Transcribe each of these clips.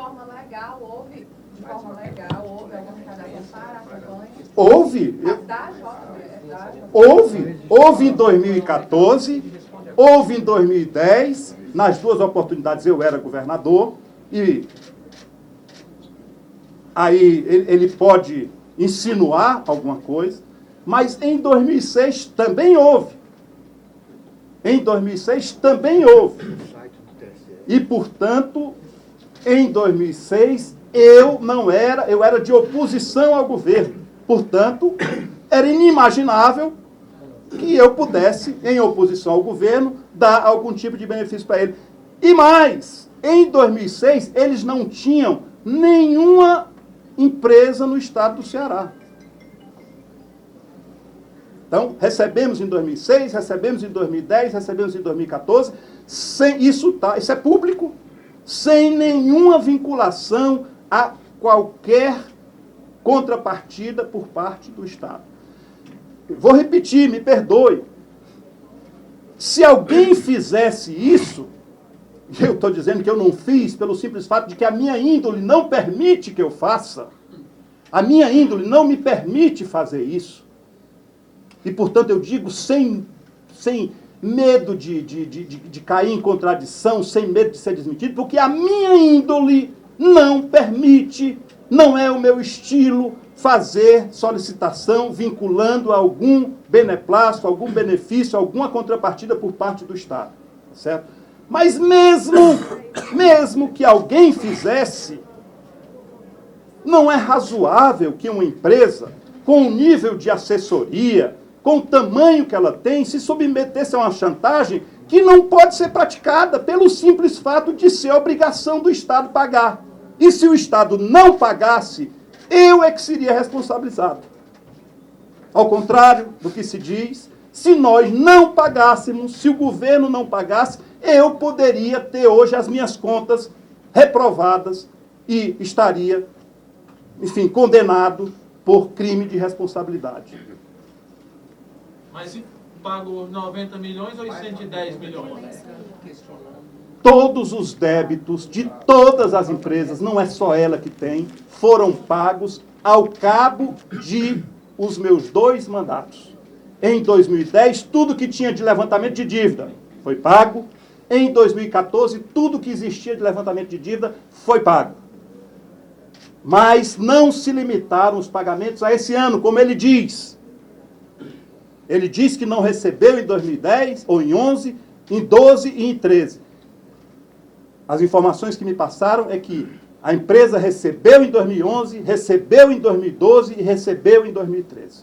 forma legal, houve alguma arrecadação para a campanha? Houve. Da JBS? Houve em 2014, houve em 2010, nas duas oportunidades eu era governador, e aí ele pode insinuar alguma coisa, mas em 2006 também houve. Em 2006 também houve. E, portanto, em 2006 eu era de oposição ao governo. Portanto, era inimaginável que eu pudesse, em oposição ao governo, dar algum tipo de benefício para ele. E mais, em 2006, eles não tinham nenhuma empresa no estado do Ceará. Então, recebemos em 2006, recebemos em 2010, recebemos em 2014, isso é público, sem nenhuma vinculação a qualquer contrapartida por parte do Estado. Vou repetir, me perdoe. Se alguém fizesse isso, eu estou dizendo que eu não fiz pelo simples fato de que a minha índole não permite que eu faça. A minha índole não me permite fazer isso. E, portanto, eu digo sem medo de cair em contradição, sem medo de ser desmentido, porque a minha índole não permite, não é o meu estilo, fazer solicitação vinculando a algum beneplácito, algum benefício, alguma contrapartida por parte do Estado. Certo? Mas mesmo que alguém fizesse, não é razoável que uma empresa, com o nível de assessoria, com o tamanho que ela tem, se submetesse a uma chantagem que não pode ser praticada pelo simples fato de ser obrigação do Estado pagar. E se o Estado não pagasse, eu é que seria responsabilizado. Ao contrário do que se diz, se nós não pagássemos, se o governo não pagasse, eu poderia ter hoje as minhas contas reprovadas e estaria, enfim, condenado por crime de responsabilidade. Mas se pagou 90 milhões ou 110 milhões? Todos os débitos de todas as empresas, não é só ela que tem, foram pagos ao cabo de os meus 2 mandatos. Em 2010, tudo que tinha de levantamento de dívida foi pago. Em 2014, tudo que existia de levantamento de dívida foi pago. Mas não se limitaram os pagamentos a esse ano, como ele diz. Ele diz que não recebeu em 2010, ou em 11, em 12 e em 13. As informações que me passaram é que a empresa recebeu em 2011, recebeu em 2012 e recebeu em 2013.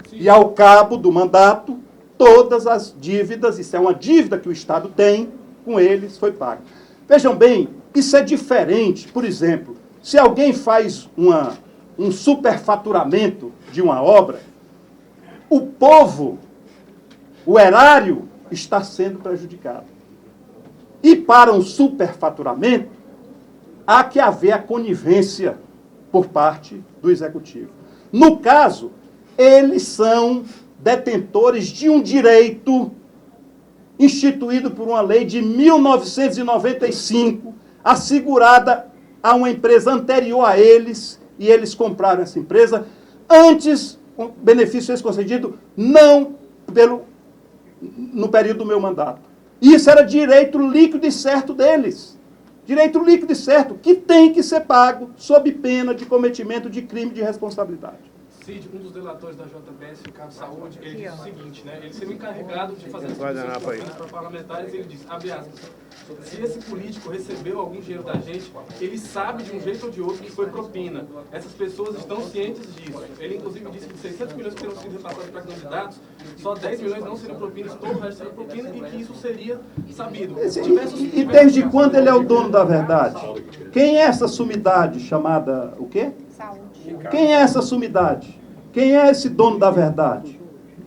Sim. E ao cabo do mandato, todas as dívidas, isso é uma dívida que o Estado tem com eles, foi pago. Vejam bem, isso é diferente. Por exemplo, se alguém faz um superfaturamento de uma obra, o povo, o erário, está sendo prejudicado. E para um superfaturamento, há que haver a conivência por parte do Executivo. No caso, eles são detentores de um direito instituído por uma lei de 1995, assegurada a uma empresa anterior a eles, e eles compraram essa empresa antes, com benefício esse concedido, não no período do meu mandato. Isso era direito líquido e certo deles. Direito líquido e certo, que tem que ser pago sob pena de cometimento de crime de responsabilidade. Cid, um dos delatores da JBS, o Carlos Saúde, ele disse o seguinte, né? Ele sendo encarregado de fazer as discussões para parlamentares, ele disse, abre aspas, se esse político recebeu algum dinheiro da gente, ele sabe de um jeito ou de outro que foi propina. Essas pessoas estão cientes disso. Ele, inclusive, disse que de 600 milhões que terão sido repassados para candidatos, só 10 milhões não seriam propinas, todo o resto seria propina e que isso seria sabido. E desde quando ele é o dono da verdade? Quem é essa sumidade chamada o quê? Saúde. Quem é essa sumidade? Quem é esse dono da verdade?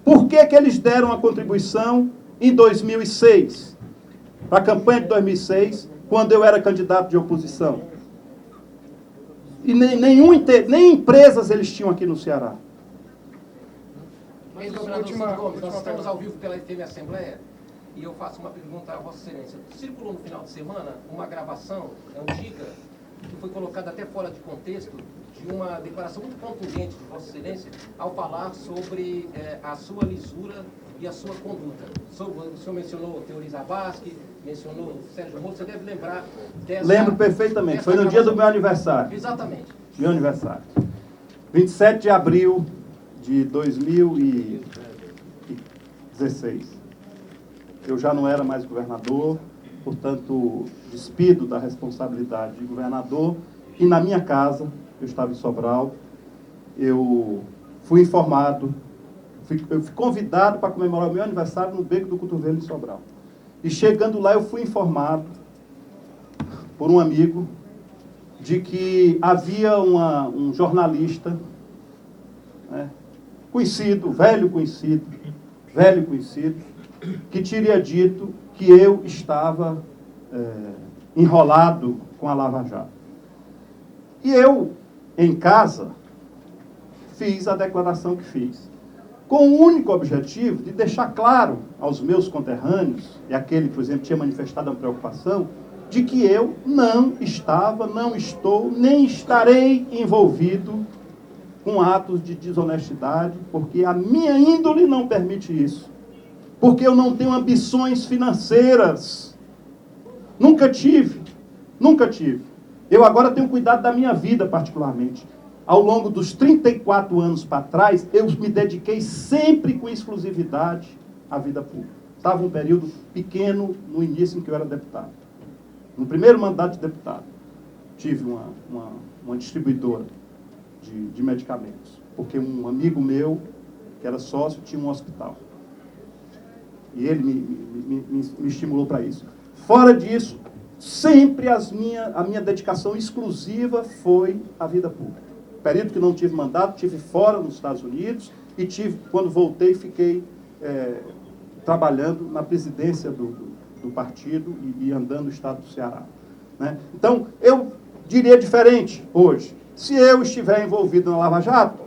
Por que eles deram a contribuição em 2006? Para a campanha de 2006, quando eu era candidato de oposição. E nem empresas eles tinham aqui no Ceará. Mas, governador, nós estamos ao vivo pela TV Assembleia e eu faço uma pergunta a Vossa Excelência. Circulou no final de semana uma gravação antiga que foi colocada até fora de contexto, de uma declaração muito contundente de Vossa Excelência ao falar sobre a sua lisura e a sua conduta. O senhor mencionou Teori Zavascki, mencionou Sérgio Moro, você deve lembrar dessa... Lembro perfeitamente, foi no dia do meu aniversário. Exatamente. Meu aniversário. 27 de abril de 2016. Eu já não era mais governador, portanto, despido da responsabilidade de governador, e na minha casa, eu estava em Sobral, eu fui informado, eu fui convidado para comemorar o meu aniversário no Beco do Cotovelo, em Sobral. E chegando lá, eu fui informado por um amigo de que havia um jornalista, né, conhecido, velho conhecido, que teria dito que eu estava enrolado com a Lava Jato. E eu, em casa, fiz a declaração que fiz, com o único objetivo de deixar claro aos meus conterrâneos, e aquele, por exemplo, tinha manifestado uma preocupação, de que eu não estava, não estou, nem estarei envolvido com atos de desonestidade, porque a minha índole não permite isso. Porque eu não tenho ambições financeiras. Nunca tive. Eu agora tenho cuidado da minha vida, particularmente. Ao longo dos 34 anos para trás, eu me dediquei sempre com exclusividade à vida pública. Estava um período pequeno no início em que eu era deputado. No primeiro mandato de deputado, tive uma distribuidora de medicamentos, porque um amigo meu, que era sócio, tinha um hospital. E ele me estimulou para isso. Fora disso, sempre a minha dedicação exclusiva foi à vida pública. Período que não tive mandato, tive fora nos Estados Unidos, e quando voltei, fiquei trabalhando na presidência do partido e andando no estado do Ceará. Né? Então, eu diria diferente hoje. Se eu estiver envolvido na Lava Jato,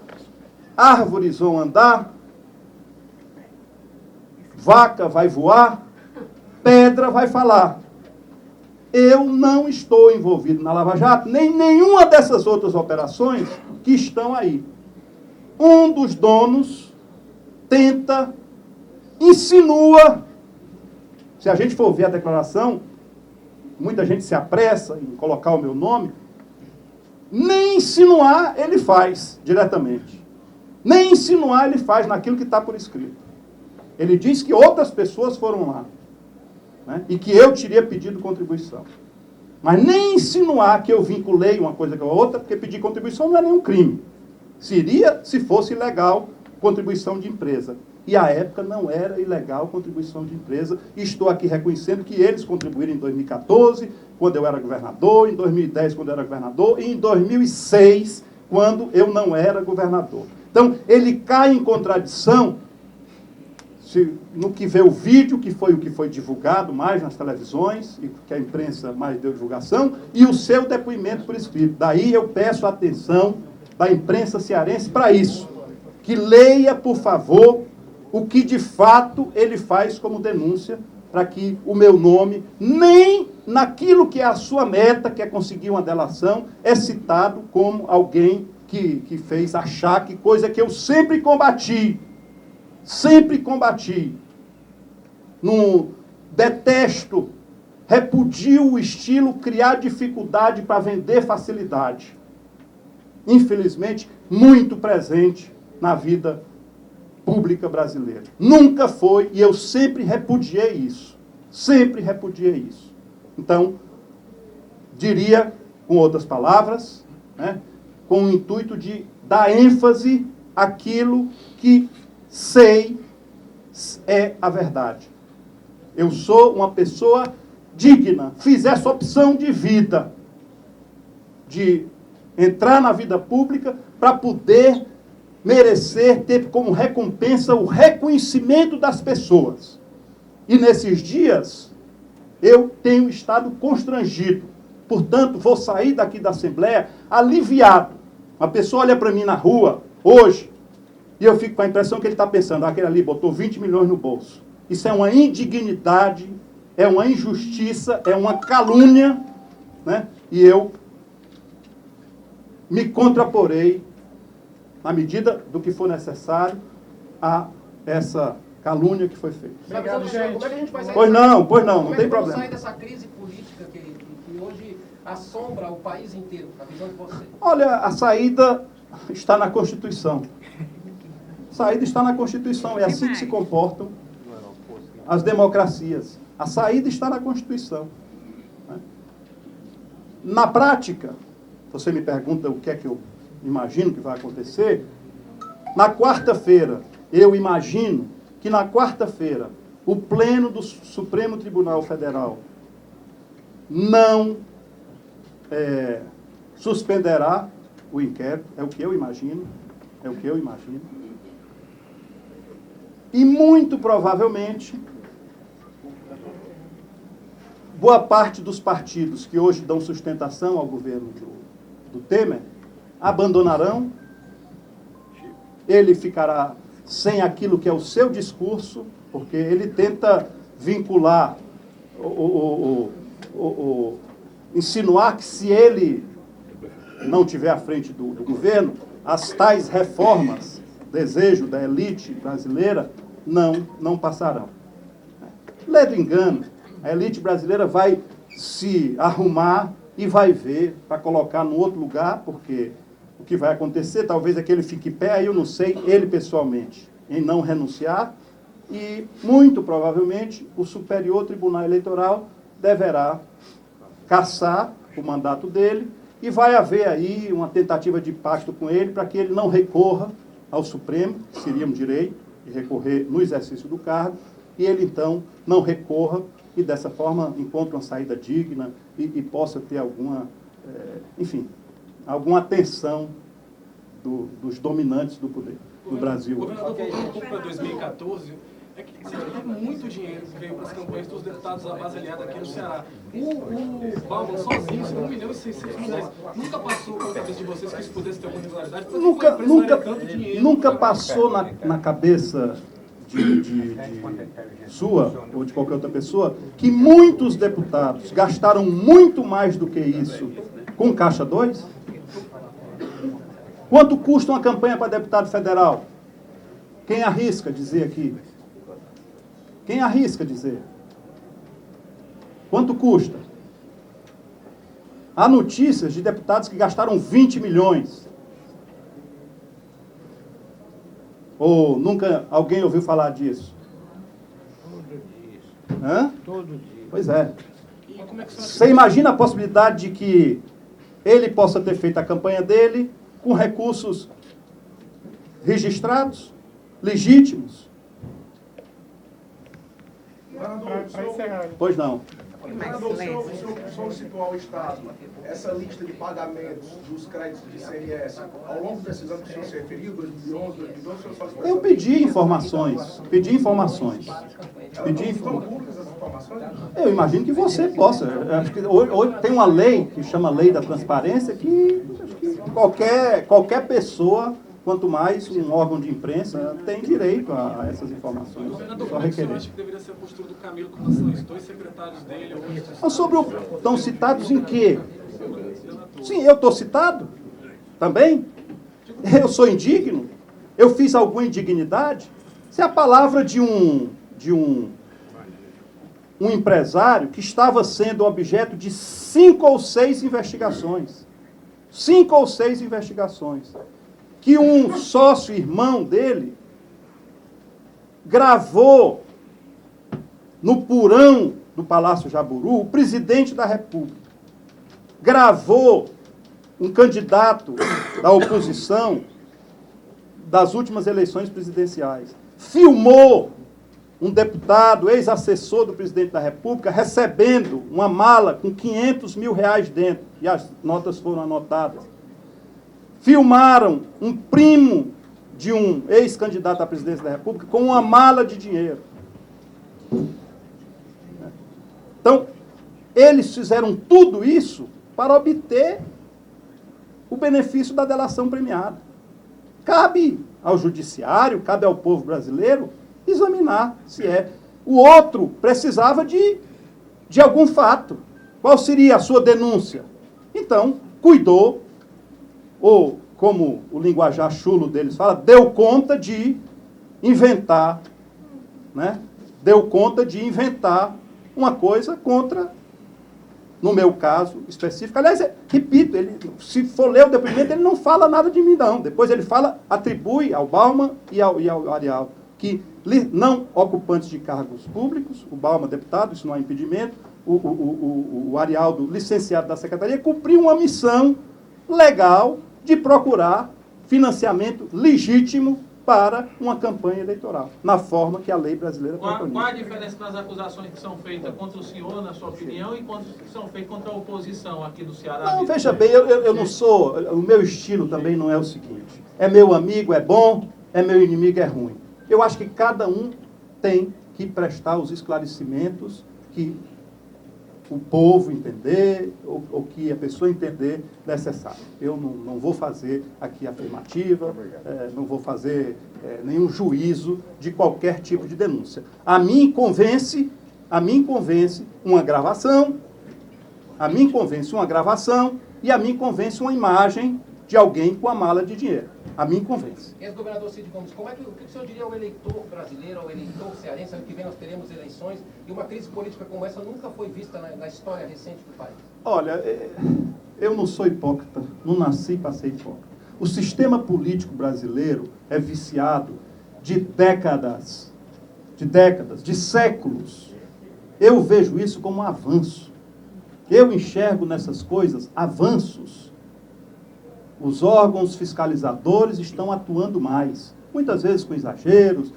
árvores vão andar, vaca vai voar, pedra vai falar. Eu não estou envolvido na Lava Jato, nem nenhuma dessas outras operações que estão aí. Um dos donos insinua. Se a gente for ver a declaração, muita gente se apressa em colocar o meu nome, nem insinuar ele faz diretamente. Nem insinuar ele faz naquilo que está por escrito. Ele diz que outras pessoas foram lá, né, e que eu teria pedido contribuição. Mas nem insinuar que eu vinculei uma coisa com a outra, porque pedir contribuição não é nenhum crime. Seria se fosse ilegal contribuição de empresa. E à época não era ilegal contribuição de empresa. E estou aqui reconhecendo que eles contribuíram em 2014, quando eu era governador, em 2010, quando eu era governador, e em 2006, quando eu não era governador. Então, ele cai em contradição no que vê o vídeo, que foi o que foi divulgado mais nas televisões, e que a imprensa mais deu divulgação, e o seu depoimento por escrito. Daí eu peço a atenção da imprensa cearense para isso. Que leia, por favor, o que de fato ele faz como denúncia, para que o meu nome, nem naquilo que é a sua meta, que é conseguir uma delação, é citado como alguém que fez achaque, coisa que eu sempre combati. Não detesto, repudio o estilo criar dificuldade para vender facilidade. Infelizmente, muito presente na vida pública brasileira. Nunca foi, e eu sempre repudiei isso. Então, diria, com outras palavras, né, com o intuito de dar ênfase àquilo que sei é a verdade. Eu sou uma pessoa digna, fiz essa opção de vida, de entrar na vida pública para poder merecer, ter como recompensa o reconhecimento das pessoas. E nesses dias, eu tenho estado constrangido. Portanto, vou sair daqui da Assembleia aliviado. Uma pessoa olha para mim na rua, hoje, e eu fico com a impressão que ele está pensando, aquele ali botou 20 milhões no bolso. Isso é uma indignidade, é uma injustiça, é uma calúnia, né? E eu me contraporei, na medida do que for necessário, a essa calúnia que foi feita. Obrigado, gente. Como é que a gente vai sair Pois não, Como não é tem que vamos problema. sair dessa crise política que hoje assombra o país inteiro, a visão de você? Olha, a saída está na Constituição. A saída está na Constituição. É assim que se comportam as democracias. A saída está na Constituição. Na prática, você me pergunta o que é que eu imagino que vai acontecer. Na quarta-feira, eu imagino que na quarta-feira, o Pleno do Supremo Tribunal Federal não suspenderá o inquérito, é o que eu imagino, E muito provavelmente, boa parte dos partidos que hoje dão sustentação ao governo do Temer abandonarão, ele ficará sem aquilo que é o seu discurso, porque ele tenta vincular, insinuar que se ele não tiver à frente do governo, as tais reformas, desejo da elite brasileira, não passarão. Ledo engano, a elite brasileira vai se arrumar e vai ver para colocar no outro lugar, porque o que vai acontecer, talvez é que ele fique pé, aí eu não sei, ele pessoalmente, em não renunciar, e muito provavelmente o Superior Tribunal Eleitoral deverá cassar o mandato dele e vai haver aí uma tentativa de pacto com ele para que ele não recorra ao Supremo, que seria um direito de recorrer no exercício do cargo, e ele então não recorra e dessa forma encontre uma saída digna e possa ter alguma, alguma atenção dos dominantes do poder no Brasil. Governador, voltando um pouco para 2014, é que você teve muito dinheiro que veio para as campanhas dos deputados abasaliados aqui no Ceará. O Bauman, sozinho, R$ 1.600.000. Nunca passou pela cabeça de vocês que isso pudesse ter alguma irregularidade? Nunca passou na cabeça de sua ou de qualquer outra pessoa que muitos deputados gastaram muito mais do que isso com Caixa 2? Quanto custa uma campanha para deputado federal? Quem arrisca dizer aqui? Quem arrisca dizer? Quanto custa? Há notícias de deputados que gastaram 20 milhões. Ou nunca alguém ouviu falar disso? Hã? Todo dia. Pois é. Você imagina a possibilidade de que ele possa ter feito a campanha dele com recursos registrados, legítimos? Para encerrar. Pois não. Governador, o senhor solicitou ao Estado essa lista de pagamentos dos créditos de ICMS ao longo desses anos que o senhor se referiu, 2011, 2012, o senhor solicitou Eu pedi informações. Estão públicas as informações? Eu imagino que você possa. Acho que hoje tem uma lei que chama Lei da Transparência que qualquer pessoa, quanto mais um órgão de imprensa, tem direito a essas informações. Governador, Só como é que o senhor requerer. acha que deveria ser a postura do Camilo com relação a isso? 2 secretários dele hoje... Estão citados em quê? Sim, eu estou citado também. Eu sou indigno? Eu fiz alguma indignidade? Se a palavra de um empresário que estava sendo objeto de 5 ou 6 investigações. 5 ou 6 investigações. Que um sócio irmão dele gravou no porão do Palácio Jaburu, o presidente da República gravou um candidato da oposição das últimas eleições presidenciais, filmou um deputado, ex-assessor do presidente da República, recebendo uma mala com R$500 mil dentro, e as notas foram anotadas. Filmaram um primo de um ex-candidato à presidência da República com uma mala de dinheiro. Então, eles fizeram tudo isso para obter o benefício da delação premiada. Cabe ao judiciário, cabe ao povo brasileiro examinar se é. O outro precisava de algum fato. Qual seria a sua denúncia? Então, cuidou ou como o linguajar chulo deles fala, deu conta de inventar, né? Deu conta de inventar uma coisa contra, no meu caso específico. Aliás, repito, ele, se for ler o depoimento, ele não fala nada de mim, não. Depois ele fala, atribui ao Bauman e ao Arialdo, que não ocupantes de cargos públicos, o Bauman deputado, isso não há impedimento, o Arialdo, licenciado da Secretaria, cumpriu uma missão legal de procurar financiamento legítimo para uma campanha eleitoral, na forma que a lei brasileira preconiza. Qual a diferença das acusações que são feitas contra o senhor, na sua opinião, e que são feitas contra a oposição aqui do Ceará? Não, veja bem, eu não sou, o meu estilo também não é o seguinte, é meu amigo, é bom, é meu inimigo, é ruim. Eu acho que cada um tem que prestar os esclarecimentos que o povo entender, ou que a pessoa entender necessário. Eu não vou fazer aqui afirmativa, não vou fazer nenhum juízo de qualquer tipo de denúncia. A mim convence uma gravação, e a mim convence uma imagem de alguém com a mala de dinheiro. A mim convence. Ex-governador Cid Gomes, o que o senhor diria ao eleitor brasileiro, ao eleitor cearense? Ano que vem nós teremos eleições e uma crise política como essa nunca foi vista na história recente do país. Olha, eu não sou hipócrita, não nasci para ser hipócrita. O sistema político brasileiro é viciado de décadas, de séculos. Eu vejo isso como um avanço. Eu enxergo nessas coisas avanços. Os órgãos fiscalizadores estão atuando mais, muitas vezes com exageros,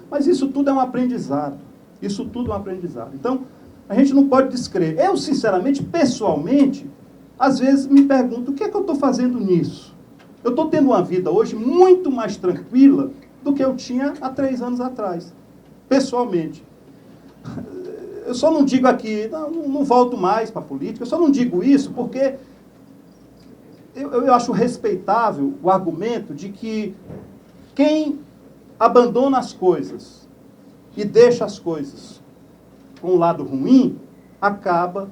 mas isso tudo é um aprendizado. Isso tudo é um aprendizado. Então, a gente não pode descrer. Eu, sinceramente, pessoalmente, às vezes me pergunto, o que é que eu estou fazendo nisso? Eu estou tendo uma vida hoje muito mais tranquila do que eu tinha há 3 anos atrás, pessoalmente. Eu só não digo aqui, não volto mais para a política, eu só não digo isso porque eu acho respeitável o argumento de que quem abandona as coisas e deixa as coisas com um lado ruim, acaba,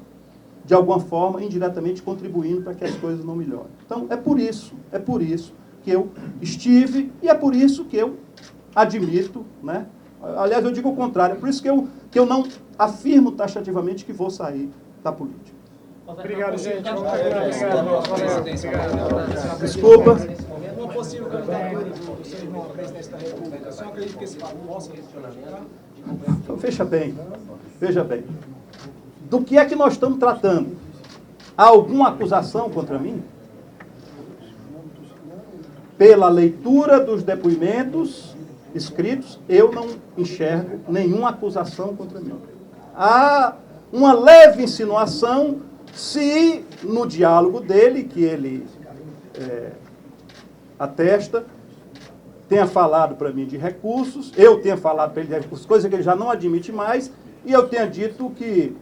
de alguma forma, indiretamente contribuindo para que as coisas não melhorem. Então, é por isso que eu estive e é por isso que eu admito, né? Aliás, eu digo o contrário, é por isso que eu não afirmo taxativamente que vou sair da política. Obrigado, gente. Desculpa. Uma possível candidatura do seu irmão à presidência da República. O senhor acredita que esse possa questionamento? Então, veja bem. Do que é que nós estamos tratando? Há alguma acusação contra mim? Pela leitura dos depoimentos escritos, eu não enxergo nenhuma acusação contra mim. Há uma leve insinuação se no diálogo dele, que ele atesta, tenha falado para mim de recursos, eu tenha falado para ele de recursos, coisa que ele já não admite mais, e eu tenha dito que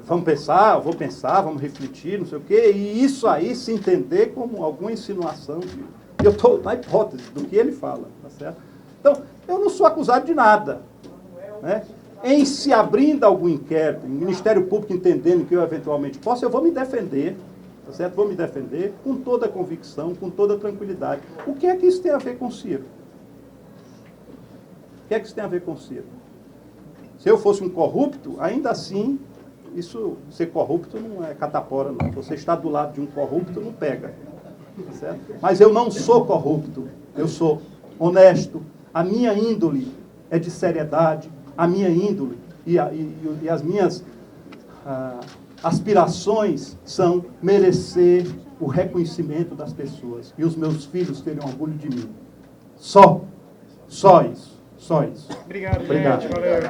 vamos pensar, vamos refletir, não sei o quê, e isso aí se entender como alguma insinuação. Eu estou na hipótese do que ele fala, tá certo? Então, eu não sou acusado de nada, né? Em se abrindo algum inquérito, o Ministério Público entendendo que eu eventualmente posso, eu vou me defender, tá certo? Vou me defender com toda a convicção, com toda a tranquilidade. O que é que isso tem a ver com o Ciro? O que é que isso tem a ver com o Ciro? Se eu fosse um corrupto, ainda assim, isso, ser corrupto não é catapora, não. Você está do lado de um corrupto, não pega, tá certo? Mas eu não sou corrupto, eu sou honesto, a minha índole é de seriedade, a minha índole e as minhas aspirações são merecer o reconhecimento das pessoas e os meus filhos terem orgulho de mim. Só isso. Obrigado. Gente. Valeu.